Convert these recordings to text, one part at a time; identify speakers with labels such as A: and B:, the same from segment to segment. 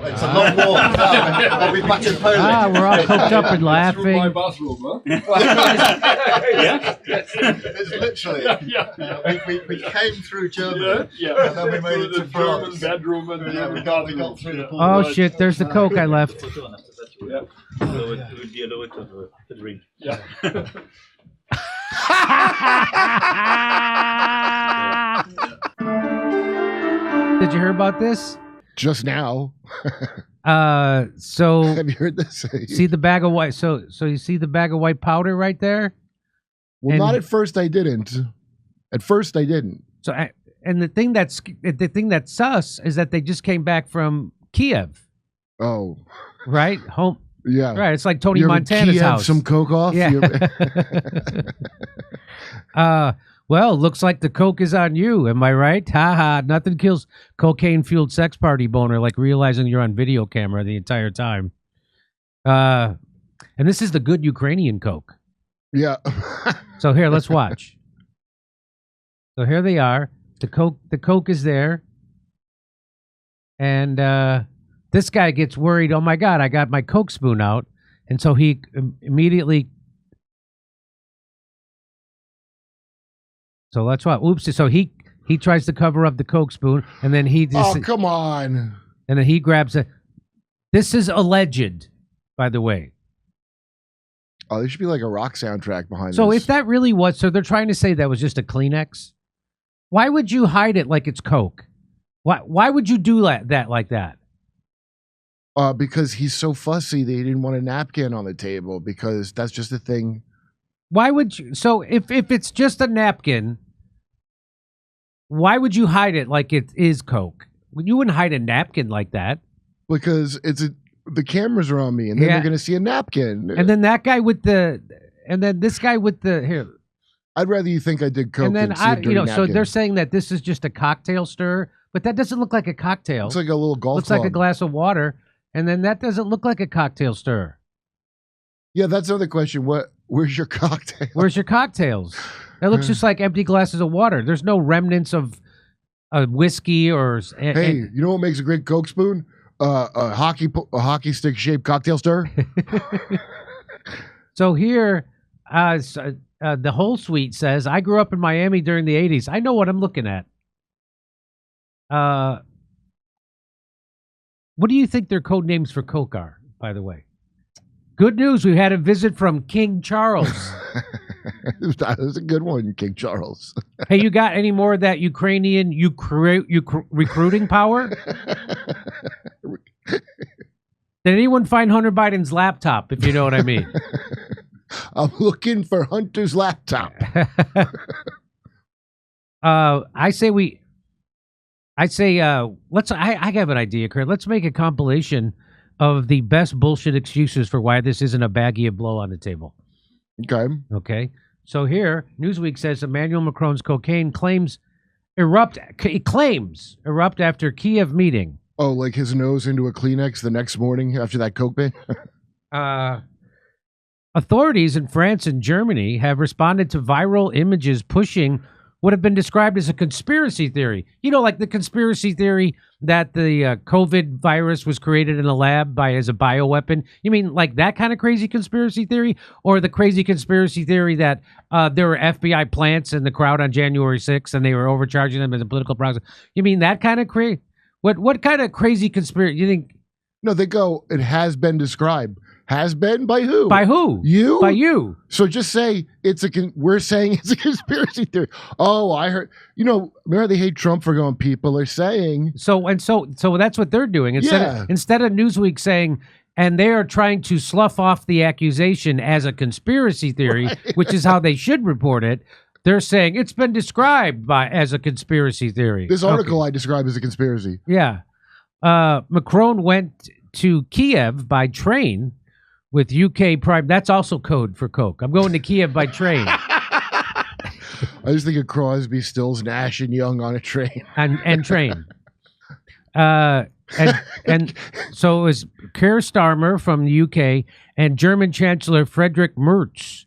A: It's a long walk. I'll be back in Poland.
B: Ah, we're all cooked up and laughing.
C: My bathroom, huh?
D: Yeah.
A: It's literally. We came through Germany.
C: Yeah.
A: And then we made it to
C: German
A: France.
C: bedroom and
A: Yeah, we got through the border.
B: Oh shit! There's the Coke I left.
C: Yeah.
D: It would be a lower to the drink.
C: Yeah.
B: Did you hear about this?
E: Just now.
B: So
E: Have you heard this?
B: see the bag of white. So you see the bag of white powder right there.
E: Well,
B: and-
E: not at first. I didn't. At first, I didn't.
B: So and the thing that's sus is that they just came back from Kyiv,
E: Oh,
B: right? Home,
E: yeah.
B: right? It's like Tony
E: You ever
B: Montana's
E: Kyiv
B: house.
E: some coke off?
B: Yeah.
E: You-
B: Well, looks like the coke is on you. Am I right? Ha ha. Nothing kills cocaine-fueled sex party boner like realizing you're on video camera the entire time. And this is the good Ukrainian coke.
E: yeah.
B: So here, let's watch. So here they are. The coke is there. And this guy gets worried, oh my God, I got my Coke spoon out. And so he immediately. So that's what. Oops. So he tries to cover up the Coke spoon, and then he just.
E: Oh, come on.
B: And then he grabs it. This is alleged, by the way.
E: Oh, there should be like a rock soundtrack behind
B: So
E: this.
B: if that really was, so they're trying to say that was just a Kleenex. Why would you hide it like it's Coke? Why would you do that like that?
E: Because he's so fussy that he didn't want a napkin on the table because that's just a thing.
B: Why would you? So if it's just a napkin, why would you hide it like it is Coke? You wouldn't hide a napkin like that.
E: Because the cameras are on me, and then
B: Yeah.
E: they're going to see a napkin.
B: And then that guy with the, and then this guy with the here,
E: I'd rather you think I did coke
B: and then
E: than see a dirty
B: so
E: napkin.
B: they're saying that this is just a cocktail stir, but that doesn't look like a cocktail.
E: It's like a little golf
B: Looks
E: club.
B: like a glass of water, and then that doesn't look like a cocktail stir.
E: Yeah, that's another question. Where's your cocktail?
B: Where's your cocktails? That looks just like empty glasses of water. There's no remnants of whiskey or.
E: Hey, you know what makes a great Coke spoon? A hockey stick shaped cocktail stir.
B: So here, the whole suite says, "I grew up in Miami during the '80s. I know what I'm looking at." What do you think their code names for Coke are? By the way, good news: we had a visit from King Charles.
E: That was a good one, King Charles.
B: Hey, you got any more of that Ukrainian recruiting power? Did anyone find Hunter Biden's laptop, if you know what I mean?
E: I'm looking for Hunter's laptop.
B: I have an idea, Kurt. Let's make a compilation of the best bullshit excuses for why this isn't a baggie of blow on the table.
E: Okay.
B: Okay. So here, Newsweek says Emmanuel Macron's cocaine claims erupt after Kyiv meeting.
E: Oh, like his nose into a Kleenex the next morning after that Coke bin?
B: Authorities in France and Germany have responded to viral images pushing what have been described as a conspiracy theory. You know, like the conspiracy theory that the COVID virus was created in a lab as a bioweapon. You mean like that kind of crazy conspiracy theory? Or the crazy conspiracy theory that there were FBI plants in the crowd on January 6th and they were overcharging them as a political process? You mean that kind of crazy? What kind of crazy conspiracy? You think?
E: No, they go, it has been described. Has been? By who?
B: By who?
E: You?
B: By you.
E: So just say we're saying it's a conspiracy theory. Oh, I heard. You know, remember they hate Trump for going, people are saying.
B: So that's what they're doing. Instead of Newsweek saying, and they are trying to slough off the accusation as a conspiracy theory, right, which is how they should report it. They're saying it's been described as a conspiracy theory.
E: This article I describe as a conspiracy.
B: Yeah. Macron went to Kyiv by train with UK Prime. That's also code for Coke. I'm going to Kyiv by train.
E: I just think of Crosby, Stills, Nash, and Young on a train.
B: and train. And so it was Keir Starmer from the UK and German Chancellor Friedrich Merz.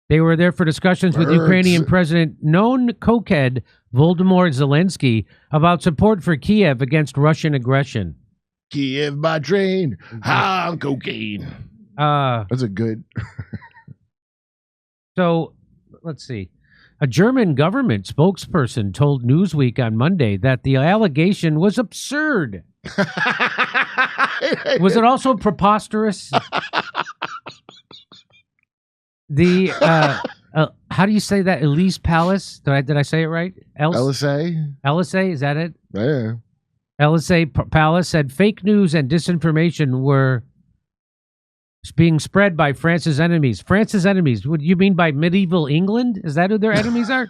B: They were there for discussions with Ukrainian President, known cokehead Volodymr Zelensky, about support for Kyiv against Russian aggression.
E: Kyiv by train, high on cocaine. That's a good.
B: So let's see. A German government spokesperson told Newsweek on Monday that the allegation was absurd. Was it also preposterous? The how do you say that? Élysée Palace? Did I say it right?
E: LSA.
B: Élysée, is that it?
E: Yeah.
B: Élysée Palace said fake news and disinformation were being spread by France's enemies. France's enemies? What do you mean by medieval England? Is that who their enemies are?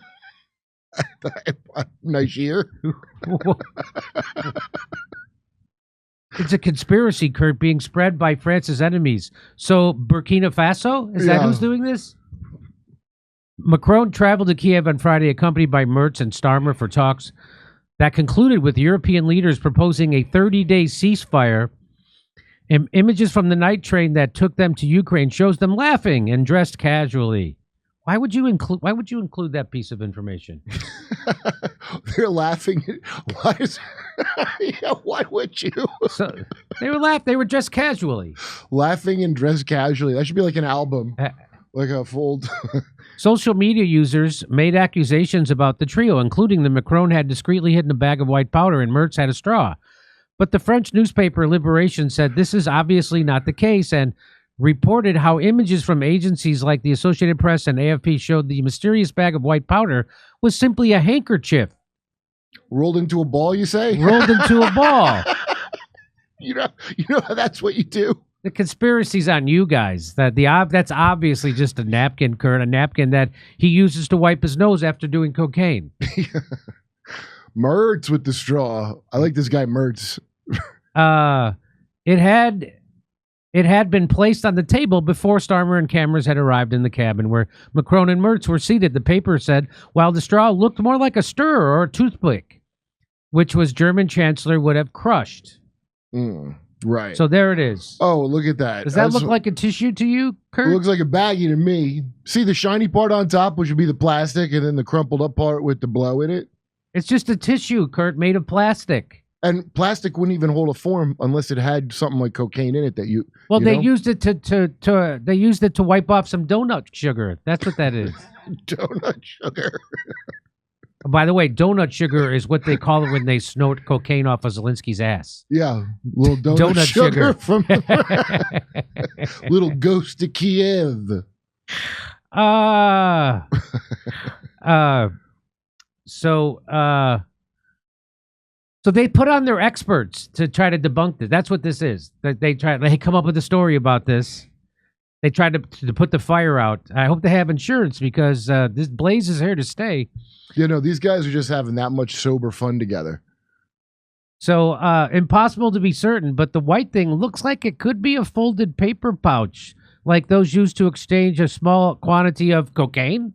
E: Nice year.
B: It's a conspiracy, Kurt, being spread by France's enemies. So Burkina Faso? Is that who's doing this? Macron traveled to Kyiv on Friday, accompanied by Merz and Starmer for talks that concluded with European leaders proposing a 30-day ceasefire. Images from the night train that took them to Ukraine shows them laughing and dressed casually. Why would you include that piece of information?
E: They're laughing. Why is? Yeah, why would you?
B: So they were dressed casually.
E: Laughing and dressed casually. That should be like an album, like a fold.
B: Social media users made accusations about the trio, including that Macron had discreetly hidden a bag of white powder and Merz had a straw. But the French newspaper Liberation said this is obviously not the case and reported how images from agencies like the Associated Press and AFP showed the mysterious bag of white powder was simply a handkerchief.
E: Rolled into a ball, you say?
B: Rolled into a ball.
E: You know that's what you do.
B: The conspiracy's on you guys. That's obviously just a napkin, Kurt, a napkin that he uses to wipe his nose after doing cocaine.
E: Merz with the straw. I like this guy Merz.
B: It had been placed on the table before Starmer and cameras had arrived in the cabin where Macron and Merz were seated. The paper said, while the straw looked more like a stirrer or a toothpick, which was German Chancellor would have crushed.
E: Right.
B: So there it is.
E: Oh, look at that.
B: Does that look like a tissue to you, Kurt?
E: It looks like a baggie to me. See the shiny part on top, which would be the plastic, and then the crumpled up part with the blow in it?
B: It's just a tissue, Kurt, made of plastic.
E: And plastic wouldn't even hold a form unless it had something like cocaine in it that you.
B: Well,
E: you
B: they
E: know?
B: used it to wipe off some donut sugar. That's what that is.
E: Donut sugar.
B: By the way, donut sugar is what they call it when they snort cocaine off of Zelensky's ass.
E: Yeah, little donut sugar from little ghost to Kyiv.
B: So they put on their experts to try to debunk this. That's what this is. They come up with a story about this. They tried to put the fire out. I hope they have insurance because this blaze is here to stay.
E: You know, these guys are just having that much sober fun together.
B: So impossible to be certain, but the white thing looks like it could be a folded paper pouch, like those used to exchange a small quantity of cocaine.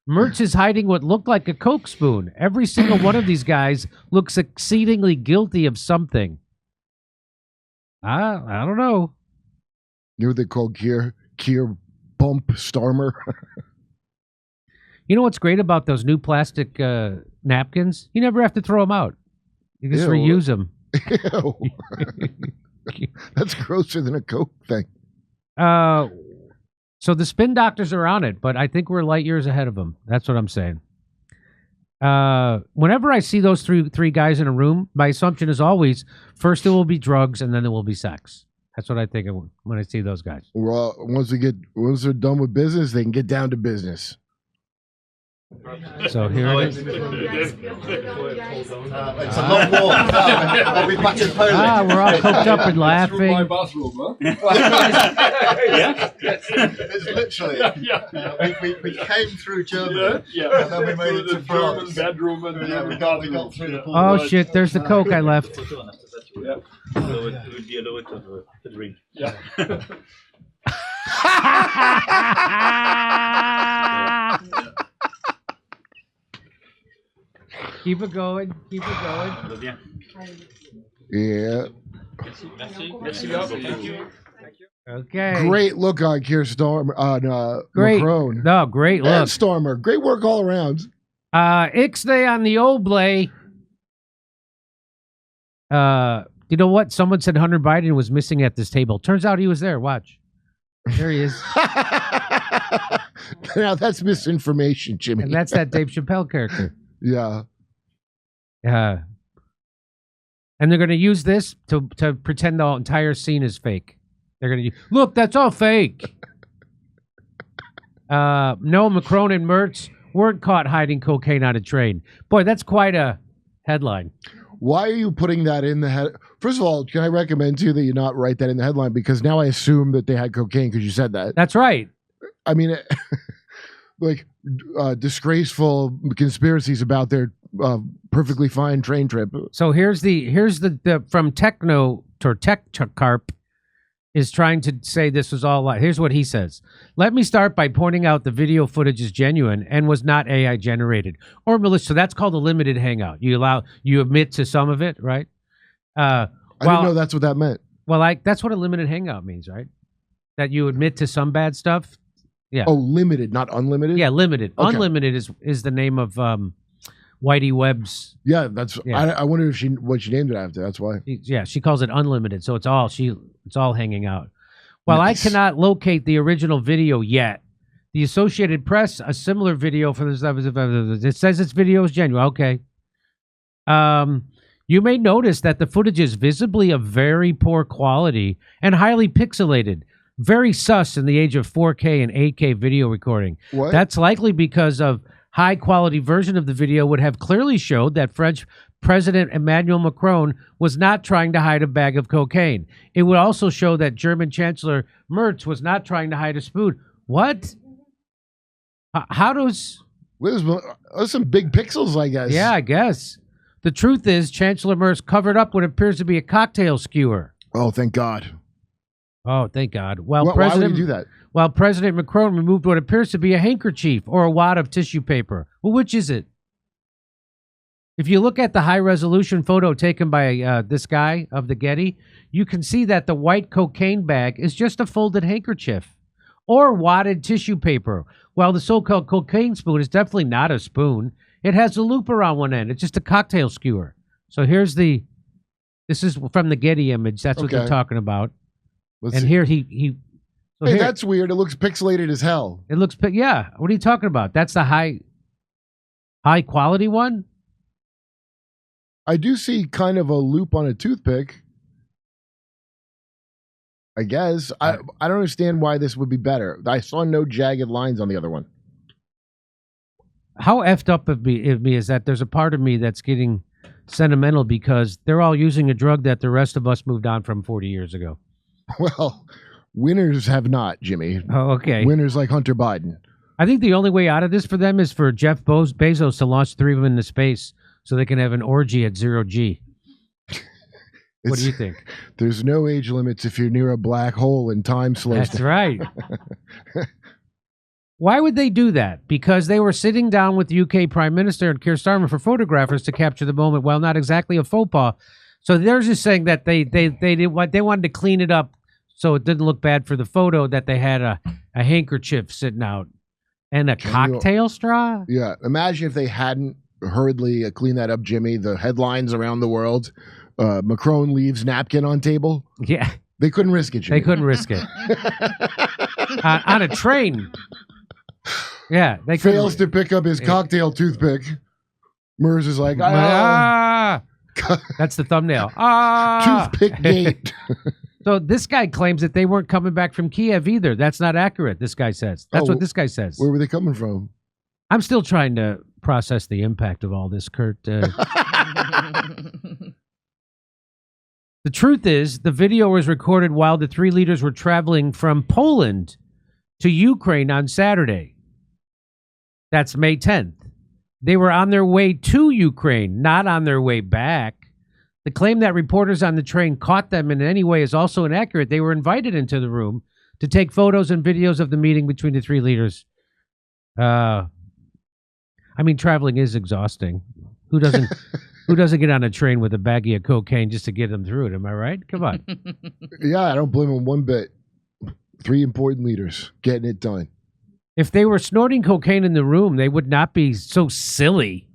B: Merz is hiding what looked like a Coke spoon. Every single one of these guys looks exceedingly guilty of something. I don't know.
E: You know what they call Keir bump Starmer?
B: You know what's great about those new plastic napkins? You never have to throw them out. You just reuse them.
E: Ew. That's grosser than a Coke thing.
B: So the spin doctors are on it, but I think we're light years ahead of them. That's what I'm saying. Whenever I see those three guys in a room, my assumption is always first there will be drugs and then there will be sex. That's what I think of when I see those guys.
E: Well, once they're done with business, they can get down to business.
B: So here it is.
A: It's a long walk. I'll be back in Poland.
B: We're all coked up and laughing.
C: My bathroom, huh?
D: Yeah?
A: It's literally. We came through Germany.
C: Yeah.
A: And then we made it to
C: German
A: France.
C: bedroom and
A: We got through the
B: Oh shit! There's the Coke I left.
C: Yeah.
D: So it would be a lot of a drink.
C: Yeah.
B: Keep it going. Keep it going.
E: Yeah.
B: Okay.
E: Great look on Keir Starmer.
B: Great.
E: Macron.
B: No, great
E: And
B: look.
E: Starmer. Great work all around.
B: Ixnay on the Oblay. You know what? Someone said Hunter Biden was missing at this table. Turns out he was there. Watch. There he is.
E: Now that's misinformation, Jimmy.
B: And that's that Dave Chappelle character.
E: Yeah.
B: And they're going to use this to pretend the entire scene is fake. They're going to look, that's all fake. No, Macron and Merz weren't caught hiding cocaine on a train. Boy, that's quite a headline.
E: Why are you putting that in the head? First of all, can I recommend to you that you not write that in the headline? Because now I assume that they had cocaine because you said that.
B: That's right.
E: I mean, like disgraceful conspiracies about their perfectly fine train trip.
B: So here's the from Techno or Tech Carp is trying to say this was all lie. Here's what he says. Let me start by pointing out the video footage is genuine and was not AI generated or malicious. So that's called a limited hangout. You admit to some of it, right?
E: I didn't know that's what that meant.
B: Well, that's what a limited hangout means, right? That you admit to some bad stuff. Yeah.
E: Oh, limited, not unlimited?
B: Yeah, limited.
E: Okay.
B: Unlimited is the name of Whitey Webb's.
E: Yeah, that's.
B: Yeah.
E: I wonder if what she named it after. That's why.
B: She calls it unlimited, so it's all hanging out. Well,
E: Nice.
B: I cannot locate the original video yet. The Associated Press, a similar video for this. It says its video is genuine. Okay. You may notice that the footage is visibly of very poor quality and highly pixelated. Very sus in the age of 4K and 8K video recording.
E: What?
B: That's likely because of high-quality version of the video would have clearly showed that French President Emmanuel Macron was not trying to hide a bag of cocaine. It would also show that German Chancellor Merz was not trying to hide a spoon. What? How does...
E: Those some big pixels, I guess.
B: Yeah, I guess. The truth is, Chancellor Merz covered up what appears to be a cocktail skewer.
E: Oh, thank God.
B: Oh, thank God.
E: Why would he do that?
B: While President Macron removed what appears to be a handkerchief or a wad of tissue paper. Well, which is it? If you look at the high-resolution photo taken by this guy of the Getty, you can see that the white cocaine bag is just a folded handkerchief or wadded tissue paper, while the so-called cocaine spoon is definitely not a spoon. It has a loop around one end. It's just a cocktail skewer. So this is from the Getty image. That's what they're talking about.
E: Let's
B: and
E: see.
B: here he so
E: Hey,
B: here,
E: that's weird. It looks pixelated as hell.
B: it looks, yeah. What are you talking about? That's the high quality one?
E: I do see kind of a loop on a toothpick. I guess. I don't understand why this would be better. I saw no jagged lines on the other one.
B: How effed up of me is that there's a part of me that's getting sentimental because they're all using a drug that the rest of us moved on from 40 years ago.
E: Well, winners have not, Jimmy.
B: Oh, okay.
E: Winners like Hunter Biden.
B: I think the only way out of this for them is for Jeff Bezos to launch 3 of them into space so they can have an orgy at 0G. What do you think?
E: There's no age limits if you're near a black hole and time slows
B: That's
E: down.
B: right. Why would they do that? Because they were sitting down with the UK Prime Minister and Keir Starmer for photographers to capture the moment. Well, not exactly a faux pas. So they're just saying that they wanted to clean it up so it didn't look bad for the photo, that they had a handkerchief sitting out and a cocktail straw.
E: Yeah. Imagine if they hadn't hurriedly cleaned that up, Jimmy. The headlines around the world. Macron leaves napkin on table.
B: Yeah.
E: They couldn't risk it, Jimmy.
B: They couldn't risk it. On a train. Yeah. They
E: Fails to pick up his cocktail toothpick. Merz is like,
B: That's the thumbnail.
E: Toothpick gate.
B: So this guy claims that they weren't coming back from Kyiv either. That's not accurate, this guy says. That's what this guy says.
E: Where were they coming from?
B: I'm still trying to process the impact of all this, Kurt. The truth is, the video was recorded while the 3 leaders were traveling from Poland to Ukraine on Saturday. That's May 10th. They were on their way to Ukraine, not on their way back. The claim that reporters on the train caught them in any way is also inaccurate. They were invited into the room to take photos and videos of the meeting between the 3 leaders. I mean, traveling is exhausting. Who doesn't get on a train with a baggie of cocaine just to get them through it? Am I right? Come on.
E: Yeah, I don't blame them one bit. 3 important leaders getting it done.
B: If they were snorting cocaine in the room, they would not be so silly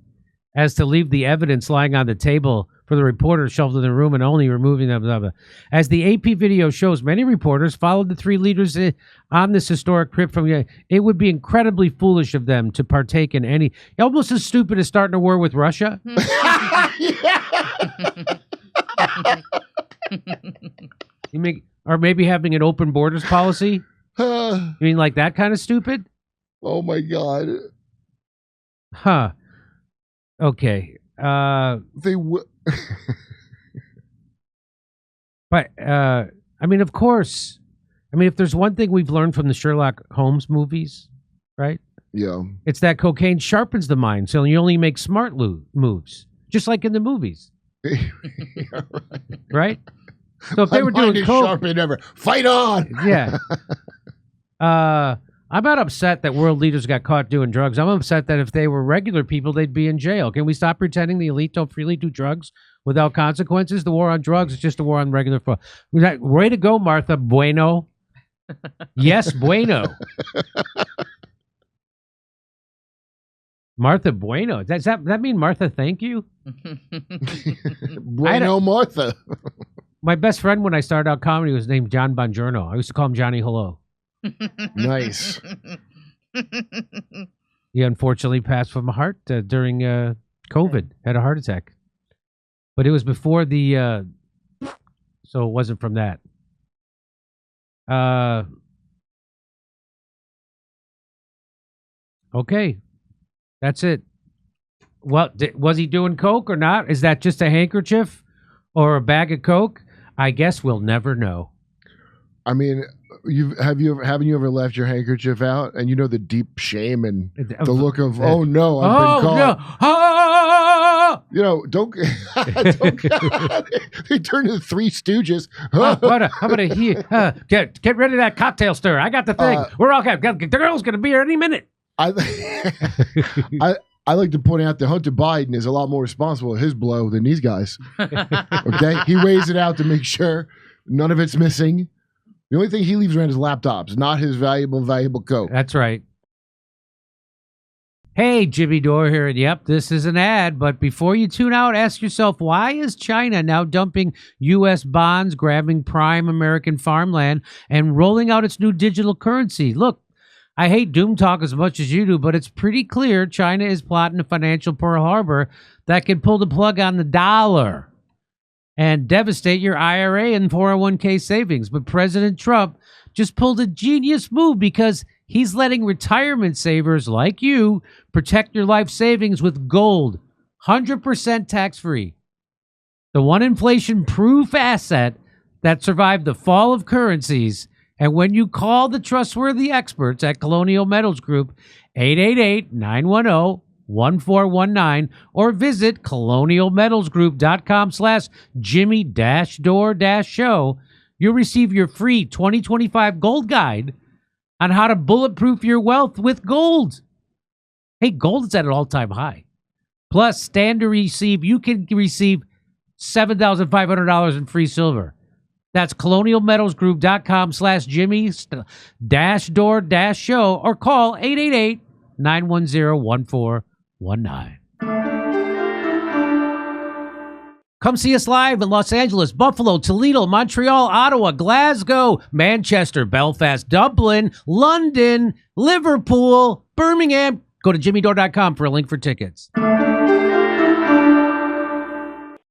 B: as to leave the evidence lying on the table for the reporters shelved in the room and only removing them. Blah, blah. As the AP video shows, many reporters followed the three leaders on this historic trip from. It would be incredibly foolish of them to partake in any. Almost as stupid as starting a war with Russia. You mean, or maybe having an open borders policy? You mean like that kind of stupid?
E: Oh my God.
B: Huh. Okay.
E: They
B: But I mean, of course. I mean, if there's one thing we've learned from the Sherlock Holmes movies, right?
E: Yeah.
B: It's that cocaine sharpens the mind, so you only make smart moves, just like in the movies,
E: Yeah,
B: right? So if they were doing coke,
E: sharper than ever. Fight on.
B: yeah. I'm not upset that world leaders got caught doing drugs. I'm upset that if they were regular people, they'd be in jail. Can we stop pretending the elite don't freely do drugs without consequences? The war on drugs is just a war on regular folk. Way to go, Martha Bueno. Yes, Bueno. Martha Bueno. Does that mean Martha, thank you?
E: Bueno Martha.
B: My best friend when I started out comedy was named John Bongiorno. I used to call him Johnny Hello.
E: Nice.
B: He unfortunately passed from a heart during COVID. Had a heart attack. But it was before the... so it wasn't from that. Okay. That's it. Well, was he doing coke or not? Is that just a handkerchief or a bag of coke? I guess we'll never know.
E: I mean, haven't you ever left your handkerchief out and you know the deep shame and the look of oh no, I've been caught.
B: No. Oh!
E: You know, don't they turn to the Three Stooges.
B: How about a get rid of that cocktail stir? I got the thing. We're all the girl's gonna be here any minute.
E: I like to point out that Hunter Biden is a lot more responsible for his blow than these guys. Okay, he weighs it out to make sure none of it's missing. The only thing he leaves around is laptops, not his valuable coat.
B: That's right. Hey, Jimmy Dore here, and yep, this is an ad, but before you tune out, ask yourself, why is China now dumping U.S. bonds, grabbing prime American farmland, and rolling out its new digital currency? Look, I hate doom talk as much as you do, but it's pretty clear China is plotting a financial Pearl Harbor that can pull the plug on the dollar and devastate your IRA and 401k savings. But President Trump just pulled a genius move because he's letting retirement savers like you protect your life savings with gold, 100% tax-free. The one inflation-proof asset that survived the fall of currencies. And when you call the trustworthy experts at Colonial Metals Group, 888-910-1419, or visit colonialmetalsgroup.com/Jimmy-Dore-show, you'll receive your free 2025 gold guide on how to bulletproof your wealth with gold. Hey, gold is at an all-time high. Plus, you can receive $7,500 in free silver. That's colonialmetalsgroup.com/Jimmy-Dore-show or call 888-910-1419. Come see us live in Los Angeles, Buffalo, Toledo, Montreal, Ottawa, Glasgow, Manchester, Belfast, Dublin, London, Liverpool, Birmingham. Go to jimmydore.com for a link for tickets.